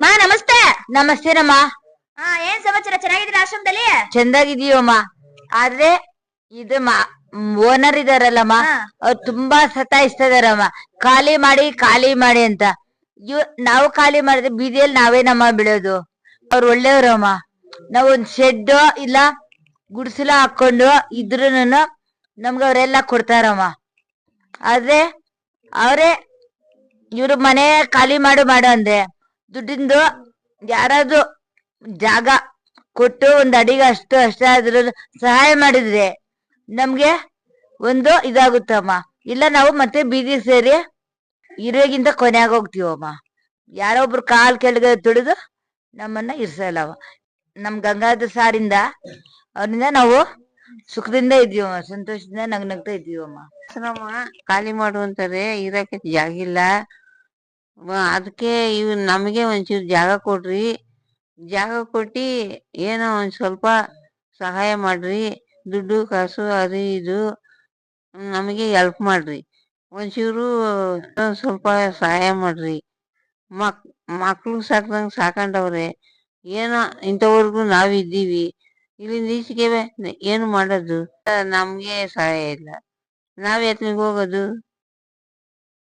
ಮಾ ನಮಸ್ತೆ. ನಮಸ್ತೆನಮ್ಮ. ಏನ್ ಸಮಾಚಾರ? ಚೆನ್ನಾಗಿದ್ದೀರಾ ಆಶ್ರಮದಲ್ಲಿ? ಚಂದಾಗಿದೀವಮ್ಮ. ಆದ್ರೆ ಇದು ಓನರ್ ಇದಾರಲ್ಲಮ್ಮ, ಅವ್ರು ತುಂಬಾ ಸತಾಯಿಸ್ತಿದಾರಮ್ಮ. ಖಾಲಿ ಮಾಡಿ ಅಂತ. ನಾವು ಖಾಲಿ ಮಾಡಿದ್ರೆ ಬೀದಿಯಲ್ಲಿ ನಾವೇನಮ್ಮ ಬೀಳೋದು? ಅವ್ರು ಒಳ್ಳೆಯವ್ರಮ್ಮ. ನಾವ್ ಒಂದ್ ಶೆಡ್ ಇಲ್ಲ ಗುಡ್ಸಲ ಹಾಕೊಂಡು ಇದ್ರೂನು ನಮ್ಗೆ ಅವರೆಲ್ಲ ಕೊಡ್ತಾರಮ್ಮ. ಆದ್ರೆ ಅವರೇ ಇವ್ರ ಮನೆ ಖಾಲಿ ಮಾಡು ಅಂದ್ರೆ ದುಡ್ಡಿಂದು ಯಾರಾದ್ರೂ ಜಾಗ ಕೊಟ್ಟು ಒಂದ್ ಅಡಿಗೆ ಅಷ್ಟೇ ಆದ್ರೂ ಸಹಾಯ ಮಾಡಿದ್ರೆ ನಮ್ಗೆ ಒಂದು ಇದಾಗುತ್ತಮ್ಮ. ಇಲ್ಲ ನಾವು ಮತ್ತೆ ಬೀದಿ ಸೇರಿ ಇರೋಗಿಂತ ಕೊನೆಯಾಗ ಹೋಗ್ತೀವಮ್ಮ. ಯಾರೊಬ್ರು ಕಾಲ್ ಕೆಳಗೆ ತುಳಿದು ನಮ್ಮನ್ನ ಇರ್ಸಲ್ಲವ. ನಮ್ ಗಂಗಾಧರ ಸಾರಿಂದ ಅವ್ರಿಂದ ನಾವು ಸುಖದಿಂದ ಇದೀವಮ್ಮ, ಸಂತೋಷದಿಂದ ನಗ್ನಗ್ತಾ ಇದೀವಮ್ಮ. ಖಾಲಿ ಮಾಡುವಂತಾರೆ, ಇರಕ್ಕೆ ಜಾಗ ಇಲ್ಲ. ಅದಕ್ಕೆ ಇವ್ ನಮಗೆ ಒಂಚೂರು ಜಾಗ ಕೊಡ್ರಿ. ಜಾಗ ಕೊಟ್ಟಿ ಏನೋ ಒಂದ್ ಸ್ವಲ್ಪ ಸಹಾಯ ಮಾಡ್ರಿ. ದುಡ್ಡು ಕಾಸು ಅದು ಇದು ನಮಗೆ ಹೆಲ್ಪ್ ಮಾಡ್ರಿ. ಒಂಚೂರು ಸ್ವಲ್ಪ ಸಹಾಯ ಮಾಡ್ರಿ. ಮಕ್ಳು ಸಾಕ್ದಂಗ್ ಸಾಕೊಂಡವ್ರೆ. ಏನೋ ಇಂಥವರ್ಗು ನಾವಿದ್ದೀವಿ. ಇಲ್ಲಿಂದ ಈಚೆಗೆ ಏನು ಮಾಡೋದು? ನಮ್ಗೆ ಸಹಾಯ ಇಲ್ಲ. ನಾವ್ ಎತ್ಲಿಗೆ ಹೋಗೋದು?